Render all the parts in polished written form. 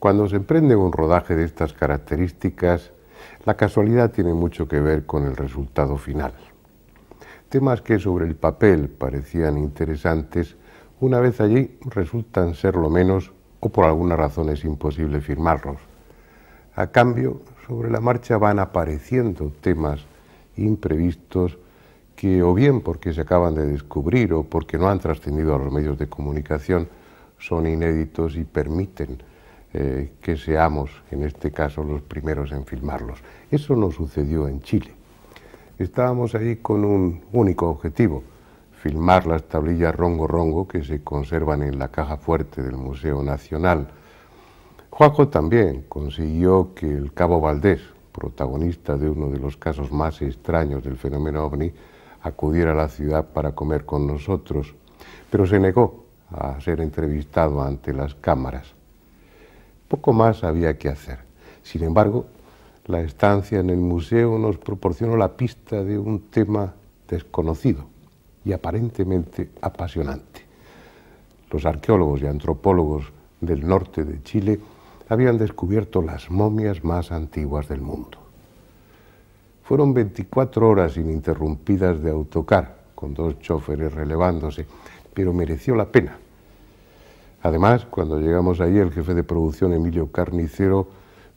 Cuando se emprende un rodaje de estas características, la casualidad tiene mucho que ver con el resultado final. Temas que sobre el papel parecían interesantes, una vez allí resultan ser lo menos o por alguna razón es imposible firmarlos. A cambio, sobre la marcha van apareciendo temas imprevistos que, o bien porque se acaban de descubrir o porque no han trascendido a los medios de comunicación, son inéditos y permiten que seamos, en este caso, los primeros en filmarlos. Eso no sucedió en Chile. Estábamos ahí con un único objetivo: filmar las tablillas Rongo Rongo que se conservan en la caja fuerte del Museo Nacional. Juanjo también consiguió que el Cabo Valdés, protagonista de uno de los casos más extraños del fenómeno ovni, acudiera a la ciudad para comer con nosotros, pero se negó a ser entrevistado ante las cámaras. Poco más había que hacer. Sin embargo, la estancia en el museo nos proporcionó la pista de un tema desconocido y aparentemente apasionante. Los arqueólogos y antropólogos del norte de Chile habían descubierto las momias más antiguas del mundo. Fueron 24 horas ininterrumpidas de autocar, con 2 choferes relevándose, pero mereció la pena. Además, cuando llegamos allí, el jefe de producción, Emilio Carnicero,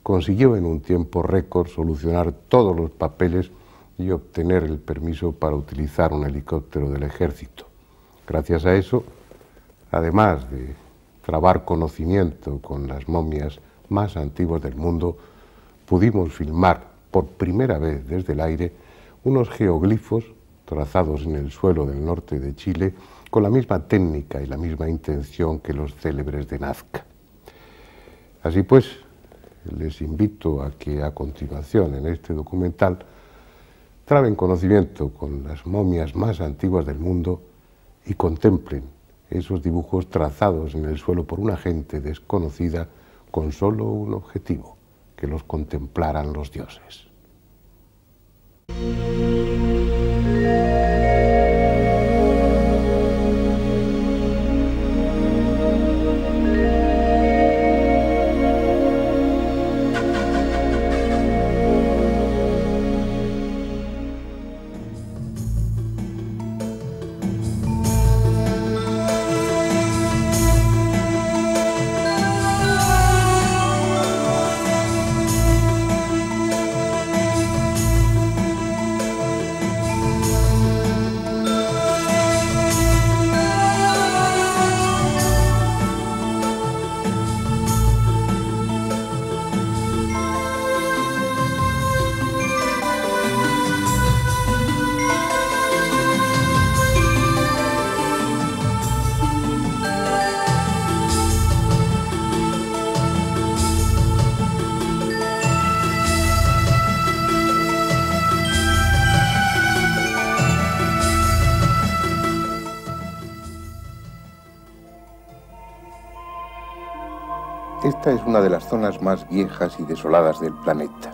consiguió en un tiempo récord solucionar todos los papeles y obtener el permiso para utilizar un helicóptero del ejército. Gracias a eso, además de trabar conocimiento con las momias más antiguas del mundo, pudimos filmar por primera vez desde el aire unos geoglifos trazados en el suelo del norte de Chile con la misma técnica y la misma intención que los célebres de Nazca. Así pues, les invito a que a continuación en este documental traben conocimiento con las momias más antiguas del mundo y contemplen esos dibujos trazados en el suelo por una gente desconocida con solo un objetivo: que los contemplaran los dioses. Esta es una de las zonas más viejas y desoladas del planeta.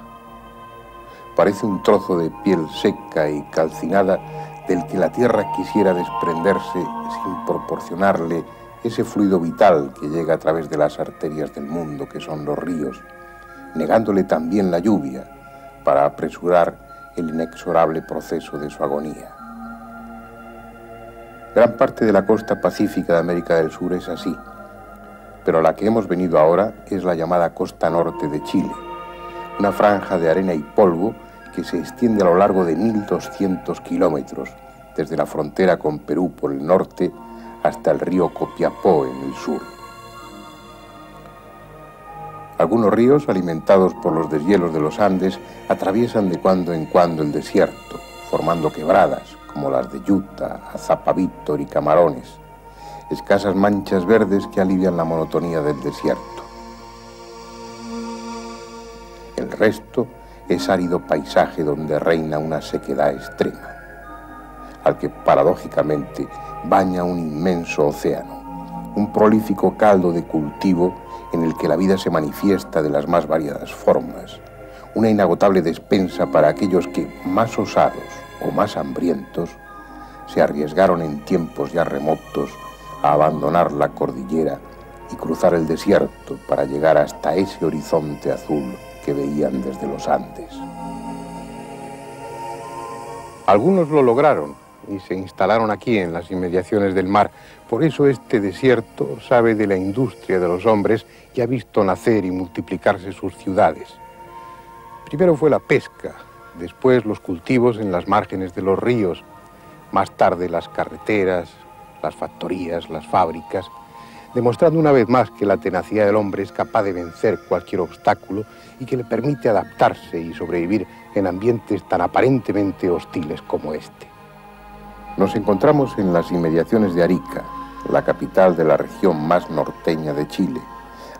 Parece un trozo de piel seca y calcinada del que la tierra quisiera desprenderse sin proporcionarle ese fluido vital que llega a través de las arterias del mundo que son los ríos, negándole también la lluvia para apresurar el inexorable proceso de su agonía. Gran parte de la costa pacífica de América del Sur es así, pero a la que hemos venido ahora es la llamada costa norte de Chile, una franja de arena y polvo que se extiende a lo largo de 1.200 kilómetros, desde la frontera con Perú por el norte hasta el río Copiapó en el sur. Algunos ríos, alimentados por los deshielos de los Andes, atraviesan de cuando en cuando el desierto, formando quebradas como las de Yuta, Azapa Víctor y Camarones, escasas manchas verdes que alivian la monotonía del desierto. El resto es árido paisaje donde reina una sequedad extrema, al que paradójicamente baña un inmenso océano, un prolífico caldo de cultivo en el que la vida se manifiesta de las más variadas formas, una inagotable despensa para aquellos que, más osados o más hambrientos, se arriesgaron en tiempos ya remotos a abandonar la cordillera y cruzar el desierto para llegar hasta ese horizonte azul que veían desde los Andes. Algunos lo lograron y se instalaron aquí en las inmediaciones del mar. Por eso este desierto sabe de la industria de los hombres y ha visto nacer y multiplicarse sus ciudades. Primero fue la pesca, después los cultivos en las márgenes de los ríos, más tarde las carreteras, las factorías, las fábricas, demostrando una vez más que la tenacidad del hombre es capaz de vencer cualquier obstáculo y que le permite adaptarse y sobrevivir en ambientes tan aparentemente hostiles como este. Nos encontramos en las inmediaciones de Arica, la capital de la región más norteña de Chile,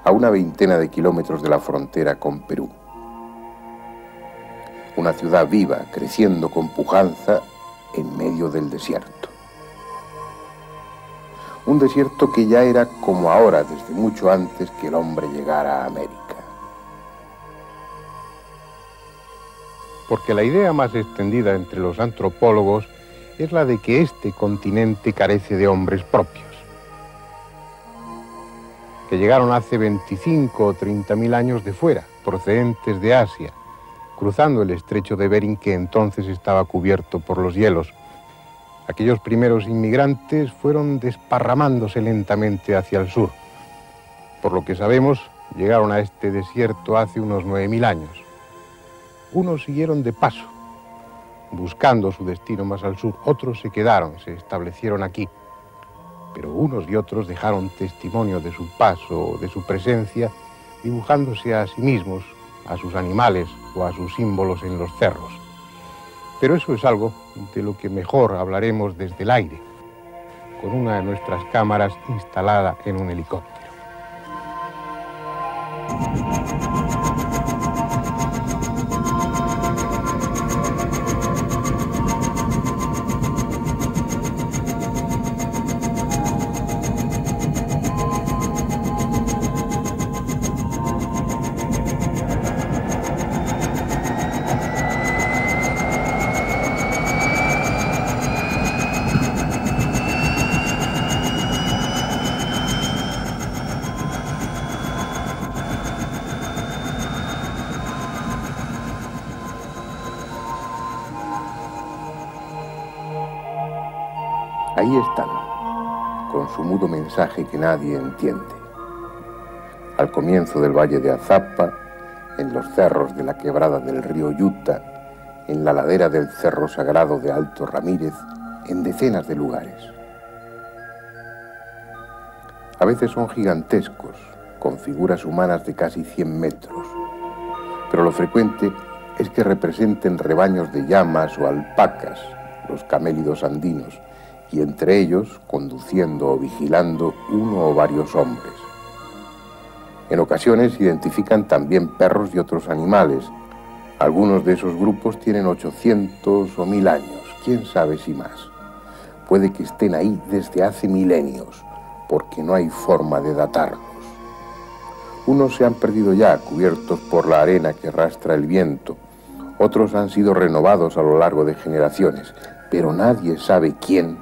a una veintena de kilómetros de la frontera con Perú. Una ciudad viva, creciendo con pujanza en medio del desierto. Un desierto que ya era como ahora desde mucho antes que el hombre llegara a América. Porque la idea más extendida entre los antropólogos es la de que este continente carece de hombres propios, que llegaron hace 25 o 30.000 años de fuera, procedentes de Asia, cruzando el estrecho de Bering que entonces estaba cubierto por los hielos. Aquellos primeros inmigrantes fueron desparramándose lentamente hacia el sur. Por lo que sabemos, llegaron a este desierto hace unos 9.000 años. Unos siguieron de paso, buscando su destino más al sur. Otros se quedaron, se establecieron aquí. Pero unos y otros dejaron testimonio de su paso, de su presencia, dibujándose a sí mismos, a sus animales o a sus símbolos en los cerros. Pero eso es algo de lo que mejor hablaremos desde el aire, con una de nuestras cámaras instalada en un helicóptero. Ahí están, con su mudo mensaje que nadie entiende. Al comienzo del valle de Azapa, en los cerros de la quebrada del río Yuta, en la ladera del cerro sagrado de Alto Ramírez, en decenas de lugares. A veces son gigantescos, con figuras humanas de casi 100 metros, pero lo frecuente es que representen rebaños de llamas o alpacas, los camélidos andinos, y entre ellos, conduciendo o vigilando, uno o varios hombres. En ocasiones identifican también perros y otros animales. Algunos de esos grupos tienen 800 o 1000 años, quién sabe si más. Puede que estén ahí desde hace milenios, porque no hay forma de datarlos. Unos se han perdido ya, cubiertos por la arena que arrastra el viento. Otros han sido renovados a lo largo de generaciones, pero nadie sabe quién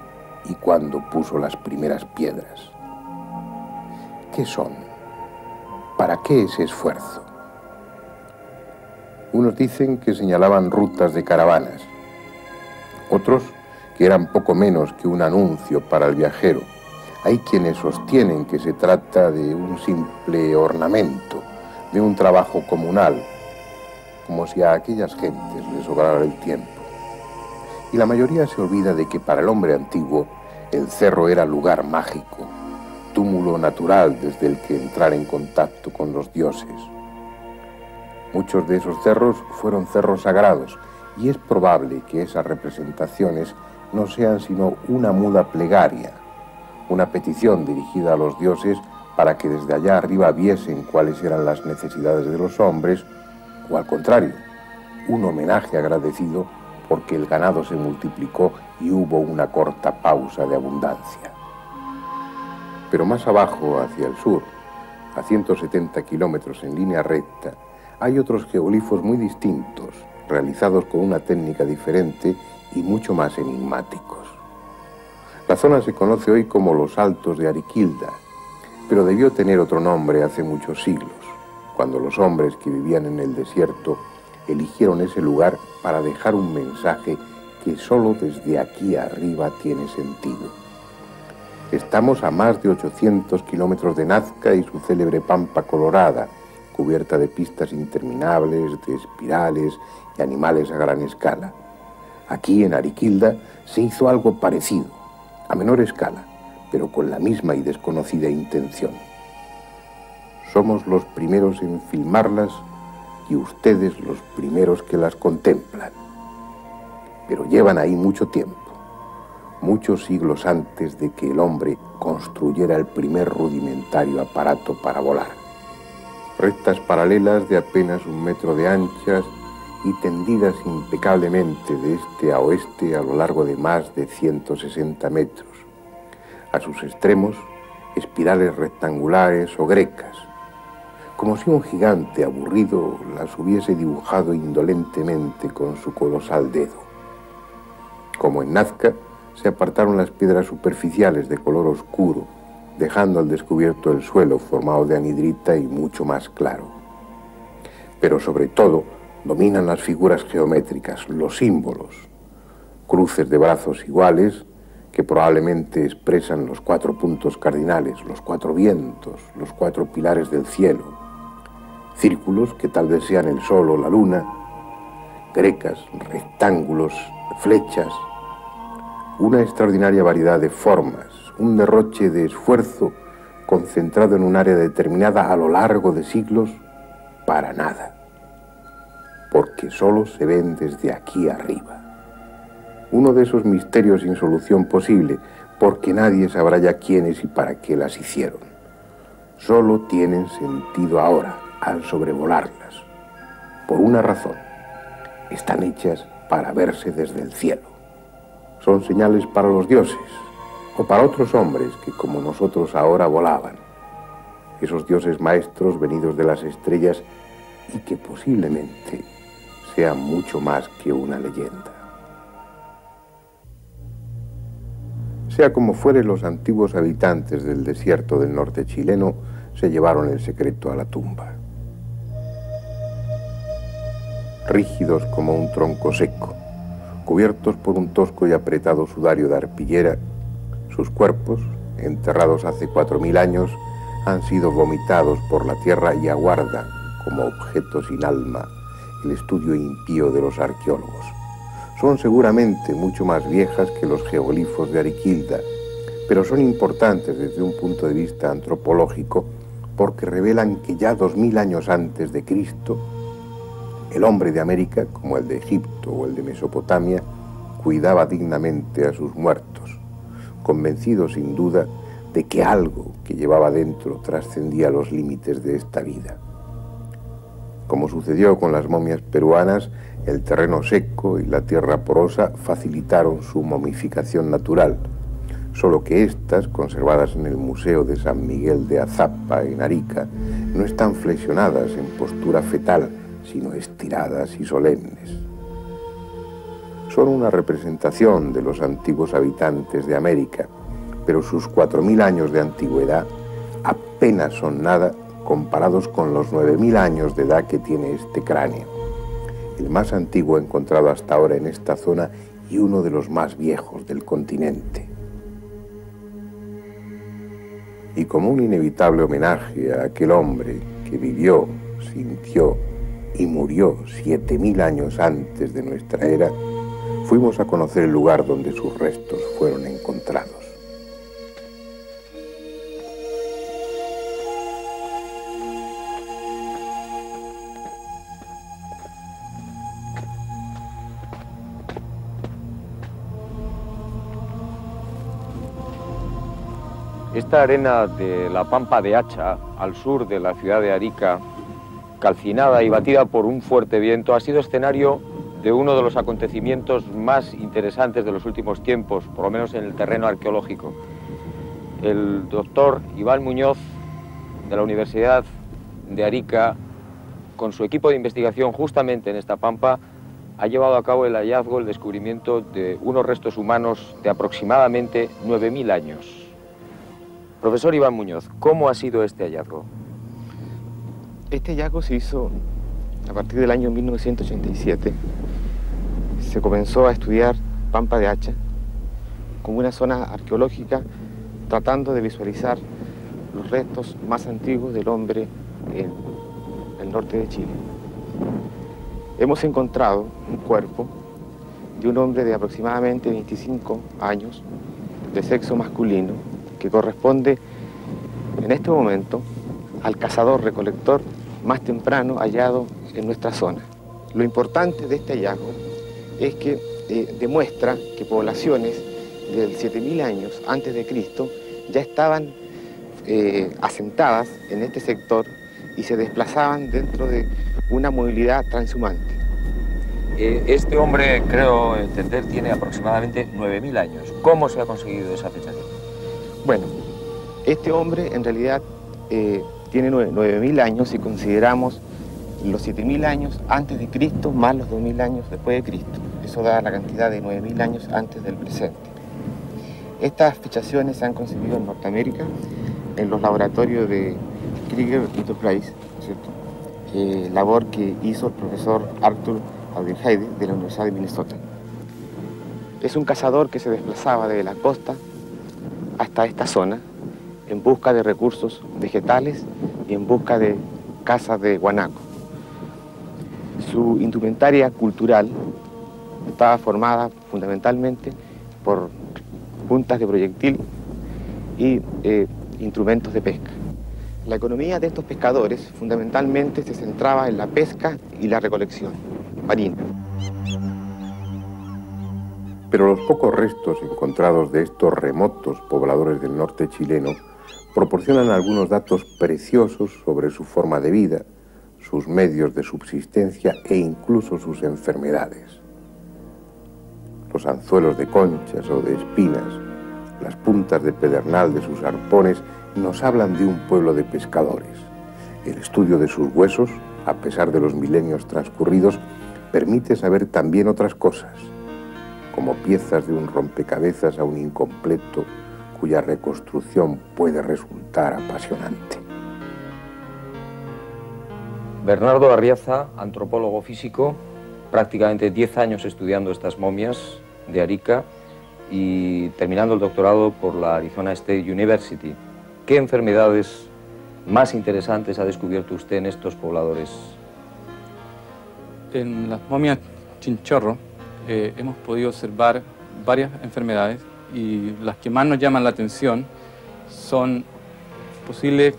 y cuándo puso las primeras piedras. ¿Qué son? ¿Para qué ese esfuerzo? Unos dicen que señalaban rutas de caravanas, otros que eran poco menos que un anuncio para el viajero. Hay quienes sostienen que se trata de un simple ornamento, de un trabajo comunal, como si a aquellas gentes les sobrara el tiempo. Y la mayoría se olvida de que para el hombre antiguo el cerro era lugar mágico, túmulo natural desde el que entrar en contacto con los dioses. Muchos de esos cerros fueron cerros sagrados y es probable que esas representaciones no sean sino una muda plegaria, una petición dirigida a los dioses para que desde allá arriba viesen cuáles eran las necesidades de los hombres, o al contrario, un homenaje agradecido porque el ganado se multiplicó y hubo una corta pausa de abundancia. Pero más abajo, hacia el sur, a 170 kilómetros en línea recta, hay otros geoglifos muy distintos, realizados con una técnica diferente y mucho más enigmáticos. La zona se conoce hoy como los Altos de Ariquilda. pero debió tener otro nombre hace muchos siglos, cuando los hombres que vivían en el desierto eligieron ese lugar para dejar un mensaje que solo desde aquí arriba tiene sentido. Estamos a más de 800 kilómetros de Nazca y su célebre Pampa Colorada, cubierta de pistas interminables, de espirales y animales a gran escala. Aquí, en Ariquilda, se hizo algo parecido, a menor escala, pero con la misma y desconocida intención. Somos los primeros en filmarlas y ustedes los primeros que las contemplan. Pero llevan ahí mucho tiempo, muchos siglos antes de que el hombre construyera el primer rudimentario aparato para volar. Rectas paralelas de apenas 1 metro de anchas y tendidas impecablemente de este a oeste a lo largo de más de 160 metros. A sus extremos, espirales rectangulares o grecas, como si un gigante aburrido las hubiese dibujado indolentemente con su colosal dedo. Como en Nazca, se apartaron las piedras superficiales de color oscuro, dejando al descubierto el suelo formado de anhidrita y mucho más claro. Pero sobre todo, dominan las figuras geométricas, los símbolos, cruces de brazos iguales que probablemente expresan los 4 puntos cardinales, los 4 vientos, los 4 pilares del cielo, círculos que tal vez sean el sol o la luna, grecas, rectángulos, flechas, una extraordinaria variedad de formas, un derroche de esfuerzo concentrado en un área determinada a lo largo de siglos para nada, porque solo se ven desde aquí arriba. Uno de esos misterios sin solución posible, porque nadie sabrá ya quiénes y para qué las hicieron. Solo tienen sentido ahora, al sobrevolarlas, por una razón: están hechas para verse desde el cielo. Son señales para los dioses, o para otros hombres que como nosotros ahora volaban, esos dioses maestros venidos de las estrellas y que posiblemente sean mucho más que una leyenda. Sea como fuere, los antiguos habitantes del desierto del norte chileno se llevaron el secreto a la tumba. Rígidos como un tronco seco, cubiertos por un tosco y apretado sudario de arpillera, sus cuerpos, enterrados hace 4000 años, han sido vomitados por la tierra y aguardan, como objetos sin alma, el estudio impío de los arqueólogos. Son seguramente mucho más viejas que los geoglifos de Ariquilda, pero son importantes desde un punto de vista antropológico porque revelan que ya 2000 años antes de Cristo, el hombre de América, como el de Egipto o el de Mesopotamia, cuidaba dignamente a sus muertos, convencido sin duda de que algo que llevaba dentro trascendía los límites de esta vida. Como sucedió con las momias peruanas, el terreno seco y la tierra porosa facilitaron su momificación natural, solo que estas, conservadas en el Museo de San Miguel de Azapa, en Arica, no están flexionadas en postura fetal, sino estiradas y solemnes. Son una representación de los antiguos habitantes de América, pero sus 4000 años de antigüedad apenas son nada comparados con los 9000 años de edad que tiene este cráneo, el más antiguo encontrado hasta ahora en esta zona y uno de los más viejos del continente. Y como un inevitable homenaje a aquel hombre que vivió, sintió y murió 7000 años antes de nuestra era, fuimos a conocer el lugar donde sus restos fueron encontrados. Esta arena de la Pampa de Hacha, al sur de la ciudad de Arica, calcinada y batida por un fuerte viento, ha sido escenario de uno de los acontecimientos más interesantes de los últimos tiempos, por lo menos en el terreno arqueológico. El doctor Iván Muñoz, de la Universidad de Arica, con su equipo de investigación justamente en esta pampa, ha llevado a cabo el hallazgo, el descubrimiento de unos restos humanos de aproximadamente 9000 años. Profesor Iván Muñoz, ¿cómo ha sido este hallazgo? Este hallazgo se hizo a partir del año 1987. Se comenzó a estudiar Pampa de Hacha como una zona arqueológica, tratando de visualizar los restos más antiguos del hombre en el norte de Chile. Hemos encontrado un cuerpo de un hombre de aproximadamente 25 años, de sexo masculino, que corresponde en este momento al cazador-recolector más temprano hallado en nuestra zona. Lo importante de este hallazgo es que demuestra que poblaciones del 7000 años antes de Cristo ya estaban asentadas en este sector y se desplazaban dentro de una movilidad transhumante. Este hombre, creo entender, tiene aproximadamente 9000 años. ¿Cómo se ha conseguido esa fechación? Bueno, este hombre en realidad tiene 9000 años si consideramos los 7000 años antes de Cristo más los 2000 años después de Cristo. Eso da la cantidad de 9000 años antes del presente. Estas fechaciones se han conseguido en Norteamérica, en los laboratorios de Krieger Enterprise, ¿cierto? Labor que hizo el profesor Arthur Alderheide de la Universidad de Minnesota. Es un cazador que se desplazaba de la costa hasta esta zona en busca de recursos vegetales y en busca de caza de guanaco. Su indumentaria cultural estaba formada fundamentalmente por puntas de proyectil y instrumentos de pesca. La economía de estos pescadores fundamentalmente se centraba en la pesca y la recolección marina. Pero los pocos restos encontrados de estos remotos pobladores del norte chileno proporcionan algunos datos preciosos sobre su forma de vida, sus medios de subsistencia e incluso sus enfermedades. Los anzuelos de conchas o de espinas, las puntas de pedernal de sus arpones nos hablan de un pueblo de pescadores. El estudio de sus huesos, a pesar de los milenios transcurridos, permite saber también otras cosas, como piezas de un rompecabezas aún incompleto, cuya reconstrucción puede resultar apasionante. Bernardo Arriaza, antropólogo físico, prácticamente 10 años estudiando estas momias de Arica y terminando el doctorado por la Arizona State University. ¿Qué enfermedades más interesantes ha descubierto usted en estos pobladores? En las momias chinchorro hemos podido observar varias enfermedades y las que más nos llaman la atención son posibles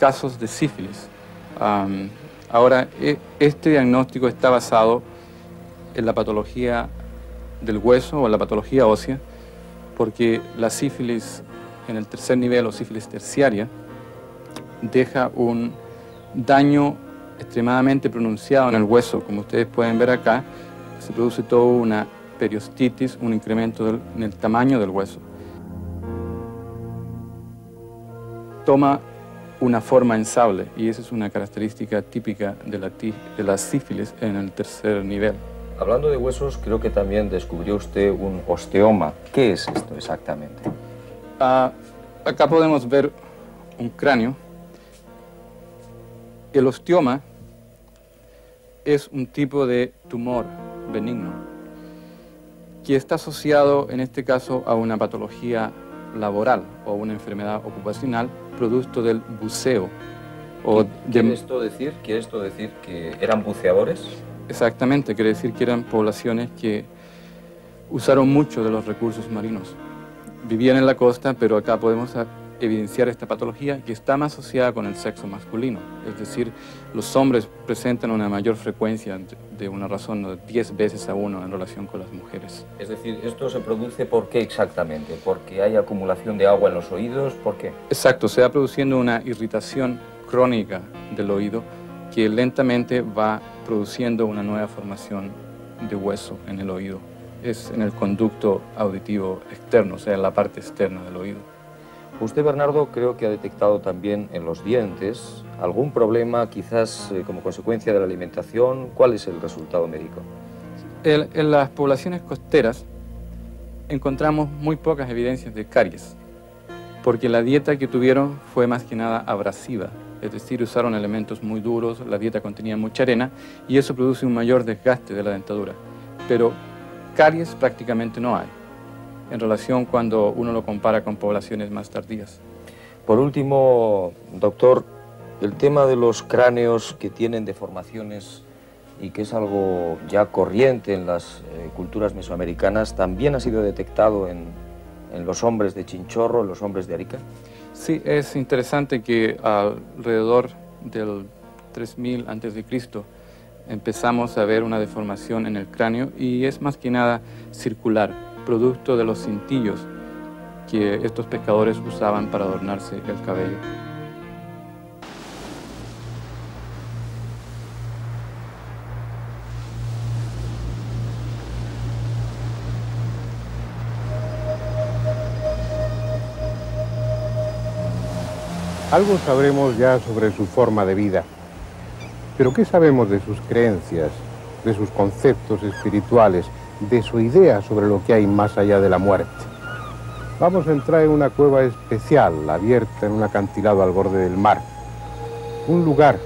casos de sífilis. Ahora, este diagnóstico está basado en la patología del hueso o en la patología ósea, porque la sífilis en el tercer nivel o sífilis terciaria deja un daño extremadamente pronunciado en el hueso. Como ustedes pueden ver acá, se produce toda una periostitis, un incremento en el tamaño del hueso. Toma una forma en sable y esa es una característica típica de la sífilis en el tercer nivel. Hablando de huesos, creo que también descubrió usted un osteoma. ¿Qué es esto exactamente? Acá podemos ver un cráneo. El osteoma es un tipo de tumor benigno que está asociado en este caso a una patología laboral o una enfermedad ocupacional producto del buceo. ¿Quiere esto decir que eran buceadores? Exactamente, quiere decir que eran poblaciones que usaron mucho de los recursos marinos. Vivían en la costa, pero acá podemos evidenciar esta patología que está más asociada con el sexo masculino. Es decir, los hombres presentan una mayor frecuencia de una razón de 10 veces a 1 en relación con las mujeres. Es decir, ¿esto se produce por qué exactamente? ¿Porque hay acumulación de agua en los oídos? ¿Por qué? Exacto, se va produciendo una irritación crónica del oído que lentamente va produciendo una nueva formación de hueso en el oído. Es en el conducto auditivo externo, o sea, en la parte externa del oído. Usted, Bernardo, creo que ha detectado también en los dientes algún problema, quizás como consecuencia de la alimentación. ¿Cuál es el resultado médico? En las poblaciones costeras encontramos muy pocas evidencias de caries. porque la dieta que tuvieron fue más que nada abrasiva, es decir, usaron elementos muy duros, la dieta contenía mucha arena y eso produce un mayor desgaste de la dentadura. Pero caries prácticamente no hay, en relación cuando uno lo compara con poblaciones más tardías. Por último, doctor, el tema de los cráneos que tienen deformaciones y que es algo ya corriente en las culturas mesoamericanas, ¿también ha sido detectado en los hombres de Chinchorro, en los hombres de Arica? Sí, es interesante que alrededor del 3000 a.C. empezamos a ver una deformación en el cráneo y es más que nada circular, producto de los cintillos que estos pescadores usaban para adornarse el cabello. Algo sabremos ya sobre su forma de vida, pero ¿qué sabemos de sus creencias, de sus conceptos espirituales, de su idea sobre lo que hay más allá de la muerte? Vamos a entrar en una cueva especial, abierta en un acantilado al borde del mar. Un lugar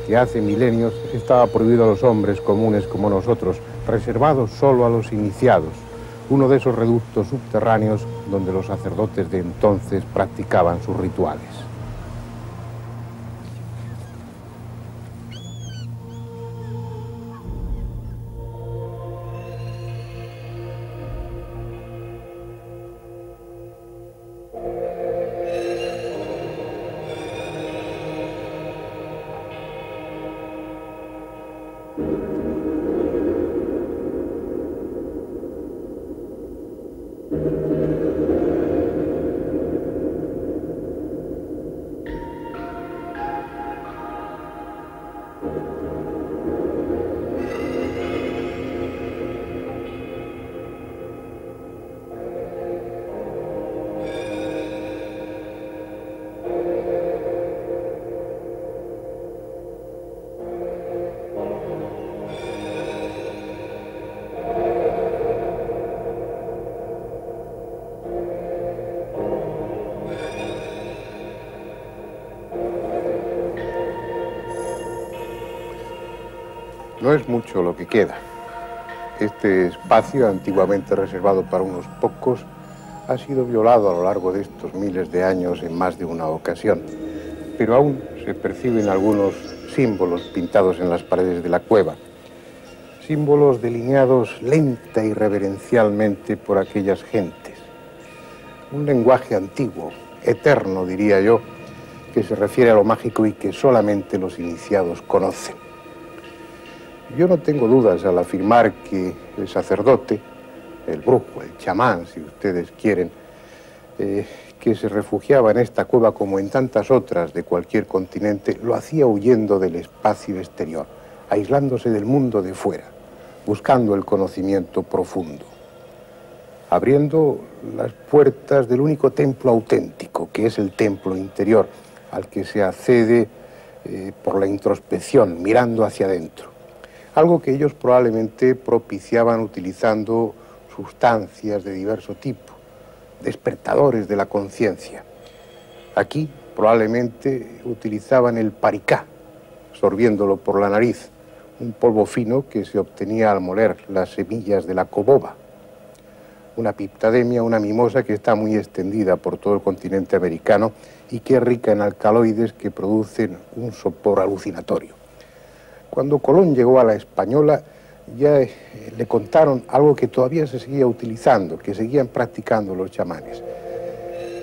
que hace milenios estaba prohibido a los hombres comunes como nosotros, reservado solo a los iniciados. Uno de esos reductos subterráneos donde los sacerdotes de entonces practicaban sus rituales. No es mucho lo que queda. Este espacio, antiguamente reservado para unos pocos, ha sido violado a lo largo de estos miles de años en más de una ocasión. Pero aún se perciben algunos símbolos pintados en las paredes de la cueva. Símbolos delineados lenta y reverencialmente por aquellas gentes. Un lenguaje antiguo, eterno diría yo, que se refiere a lo mágico y que solamente los iniciados conocen. Yo no tengo dudas al afirmar que el sacerdote, el brujo, el chamán, si ustedes quieren, que se refugiaba en esta cueva como en tantas otras de cualquier continente, lo hacía huyendo del espacio exterior, aislándose del mundo de fuera, buscando el conocimiento profundo, abriendo las puertas del único templo auténtico, que es el templo interior, al que se accede por la introspección, mirando hacia adentro. Algo que ellos probablemente propiciaban utilizando sustancias de diverso tipo, despertadores de la conciencia. Aquí probablemente utilizaban el paricá, absorbiéndolo por la nariz, un polvo fino que se obtenía al moler las semillas de la coboba. Una piptademia, una mimosa que está muy extendida por todo el continente americano y que es rica en alcaloides que producen un sopor alucinatorio. Cuando Colón llegó a la Española, ya le contaron algo que todavía se seguía utilizando, que seguían practicando los chamanes.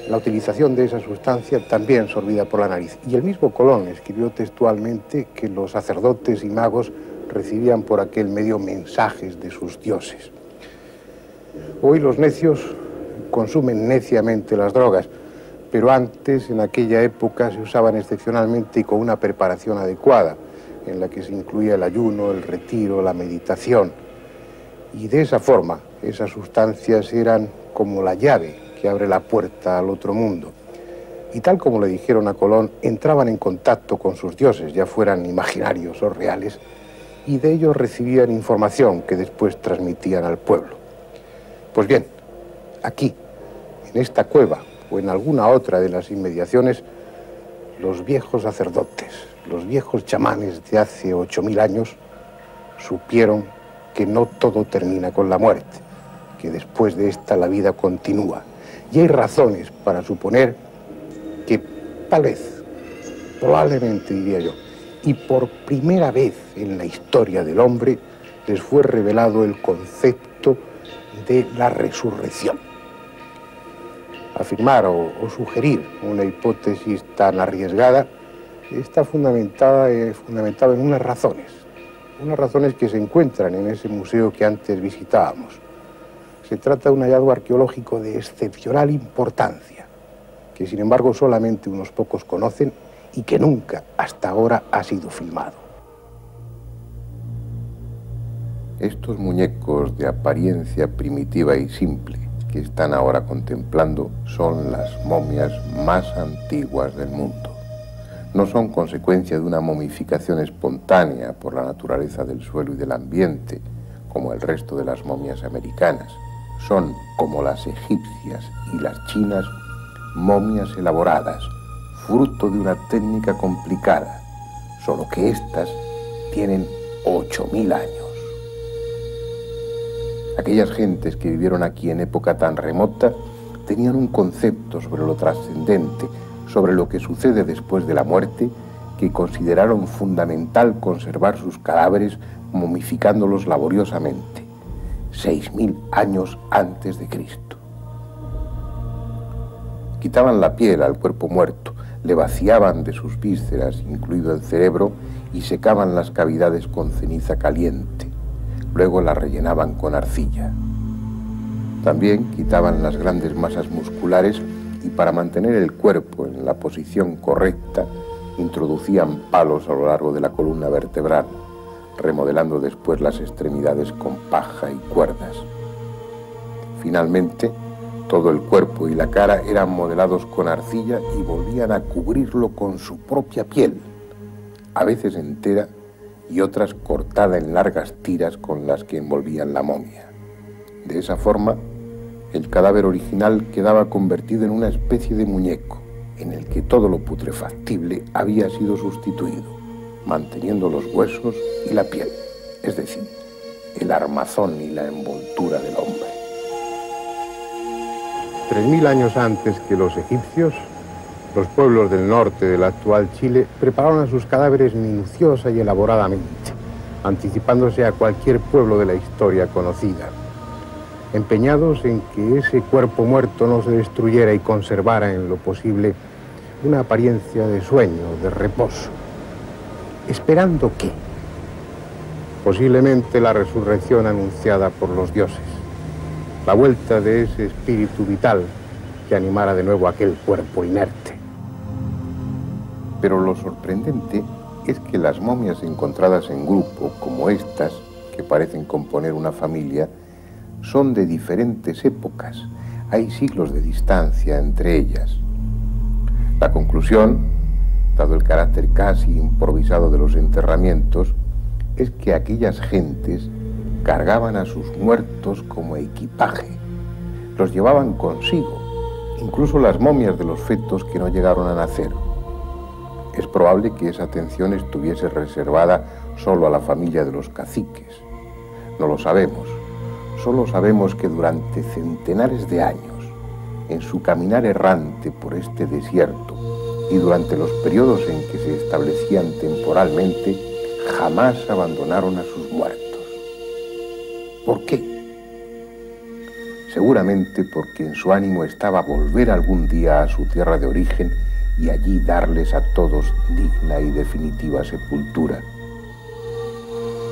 La utilización de esa sustancia también sorbida por la nariz. Y el mismo Colón escribió textualmente que los sacerdotes y magos recibían por aquel medio mensajes de sus dioses. Hoy los necios consumen neciamente las drogas, pero antes, en aquella época, se usaban excepcionalmente y con una preparación adecuada, en la que se incluía el ayuno, el retiro, la meditación. Y de esa forma, esas sustancias eran como la llave que abre la puerta al otro mundo. Y tal como le dijeron a Colón, entraban en contacto con sus dioses, ya fueran imaginarios o reales, y de ellos recibían información que después transmitían al pueblo. Pues bien, aquí, en esta cueva, o en alguna otra de las inmediaciones, los viejos sacerdotes, los viejos chamanes de hace 8000 años, supieron que no todo termina con la muerte, que después de esta la vida continúa. Y hay razones para suponer que tal vez, probablemente diría yo, y por primera vez en la historia del hombre, les fue revelado el concepto de la resurrección. Afirmar o sugerir una hipótesis tan arriesgada está fundamentado en unas razones que se encuentran en ese museo que antes visitábamos. Se trata de un hallazgo arqueológico de excepcional importancia, que sin embargo solamente unos pocos conocen y que nunca hasta ahora ha sido filmado. Estos muñecos de apariencia primitiva y simple que están ahora contemplando son las momias más antiguas del mundo. No son consecuencia de una momificación espontánea por la naturaleza del suelo y del ambiente, como el resto de las momias americanas. Son, como las egipcias y las chinas, momias elaboradas, fruto de una técnica complicada, solo que éstas tienen 8000 años. Aquellas gentes que vivieron aquí en época tan remota tenían un concepto sobre lo trascendente, sobre lo que sucede después de la muerte, que consideraron fundamental conservar sus cadáveres momificándolos laboriosamente, 6000 años antes de Cristo. Quitaban la piel al cuerpo muerto, le vaciaban de sus vísceras, incluido el cerebro, y secaban las cavidades con ceniza caliente. Luego la rellenaban con arcilla. También quitaban las grandes masas musculares y para mantener el cuerpo en la posición correcta introducían palos a lo largo de la columna vertebral, remodelando después las extremidades con paja y cuerdas. Finalmente, todo el cuerpo y la cara eran modelados con arcilla y volvían a cubrirlo con su propia piel, a veces entera y otras cortada en largas tiras con las que envolvían la momia. De esa forma, el cadáver original quedaba convertido en una especie de muñeco, en el que todo lo putrefactible había sido sustituido, manteniendo los huesos y la piel, es decir, el armazón y la envoltura del hombre. 3000 años antes que los egipcios, los pueblos del norte del actual Chile prepararon a sus cadáveres minuciosa y elaboradamente, anticipándose a cualquier pueblo de la historia conocida, empeñados en que ese cuerpo muerto no se destruyera y conservara en lo posible una apariencia de sueño, de reposo. ¿Esperando qué? Posiblemente la resurrección anunciada por los dioses, la vuelta de ese espíritu vital que animara de nuevo aquel cuerpo inerte. Pero lo sorprendente es que las momias encontradas en grupo, como estas, que parecen componer una familia, son de diferentes épocas. Hay siglos de distancia entre ellas. La conclusión, dado el carácter casi improvisado de los enterramientos, es que aquellas gentes cargaban a sus muertos como equipaje. Los llevaban consigo, incluso las momias de los fetos que no llegaron a nacer. Es probable que esa atención estuviese reservada solo a la familia de los caciques. No lo sabemos. Solo sabemos que durante centenares de años, en su caminar errante por este desierto y durante los periodos en que se establecían temporalmente, jamás abandonaron a sus muertos. ¿Por qué? Seguramente porque en su ánimo estaba volver algún día a su tierra de origen y allí darles a todos digna y definitiva sepultura.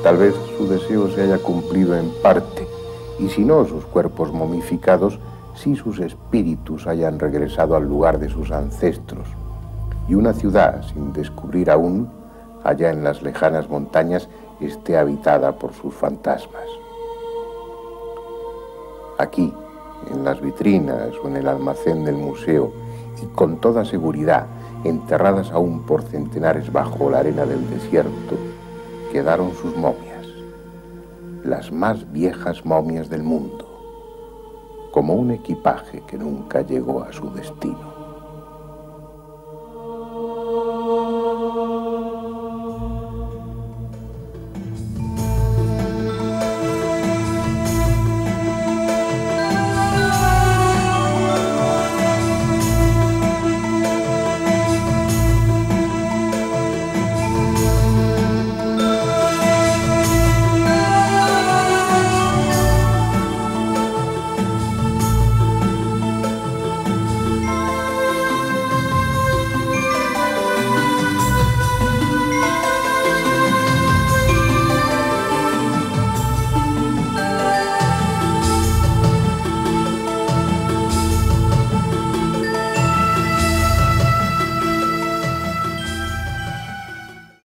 Tal vez su deseo se haya cumplido en parte, y si no sus cuerpos momificados, sí sus espíritus hayan regresado al lugar de sus ancestros, y una ciudad sin descubrir aún, allá en las lejanas montañas, esté habitada por sus fantasmas. Aquí, en las vitrinas o en el almacén del museo, y con toda seguridad, enterradas aún por centenares bajo la arena del desierto, quedaron sus momias, las más viejas momias del mundo, como un equipaje que nunca llegó a su destino.